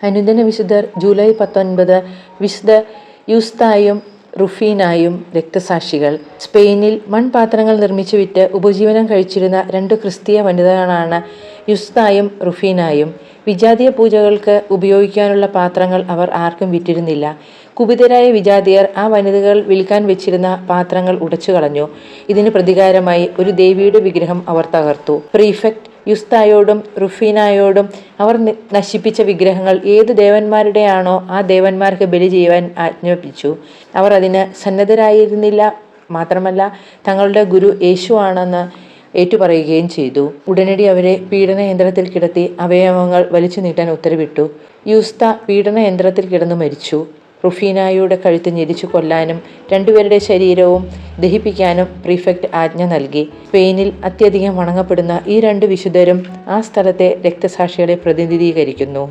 അനുദിന വിശുദ്ധർ ജൂലൈ 19 വിശുദ്ധ യൂസ്തായും റുഫീനായും രക്തസാക്ഷികൾ. സ്പെയിനിൽ മൺപാത്രങ്ങൾ നിർമ്മിച്ചു വിറ്റ് ഉപജീവനം കഴിച്ചിരുന്ന 2 ക്രിസ്തീയ വനിതകളാണ് യൂസ്തായും റുഫീനായും. വിജാതീയ പൂജകൾക്ക് ഉപയോഗിക്കാനുള്ള പാത്രങ്ങൾ അവർ ആർക്കും വിറ്റിരുന്നില്ല. കുപിതരായ വിജാതിയർ ആ വനിതകൾ വിൽക്കാൻ വെച്ചിരുന്ന പാത്രങ്ങൾ ഉടച്ചു കളഞ്ഞു. ഇതിന് പ്രതികാരമായി ഒരു ദേവിയുടെ വിഗ്രഹം അവർ തകർത്തു. പ്രീഫെക്ട് യൂസ്തായോടും റുഫീനായോടും അവർ നശിപ്പിച്ച വിഗ്രഹങ്ങൾ ഏതു ദേവന്മാരുടെയാണോ ആ ദേവന്മാർക്ക് ബലി ചെയ്യുവാൻ ആജ്ഞാപിച്ചു. അവർ അതിന് സന്നദ്ധരായിരുന്നില്ല. മാത്രമല്ല, തങ്ങളുടെ ഗുരു യേശു ആണെന്ന് ഏറ്റുപറയുകയും ചെയ്തു. ഉടനടി അവരെ പീഡനയന്ത്രത്തിൽ കിടത്തി അവയവങ്ങൾ വലിച്ചു നീട്ടാൻ ഉത്തരവിട്ടു. യൂസ്ത പീഡനയന്ത്രത്തിൽ കിടന്നു മരിച്ചു. റുഫീനായുടെ കഴുത്ത് ഞെരിച്ചു കൊല്ലാനും 2 പേരുടെ ശരീരവും ദഹിപ്പിക്കാനും പ്രീഫെക്ട് ആജ്ഞ നൽകി. സ്പെയിനിൽ അത്യധികം വണങ്ങപ്പെടുന്ന ഈ 2 വിശുദ്ധരും ആ സ്ഥലത്തെ രക്തസാക്ഷികളെ പ്രതിനിധീകരിക്കുന്നു.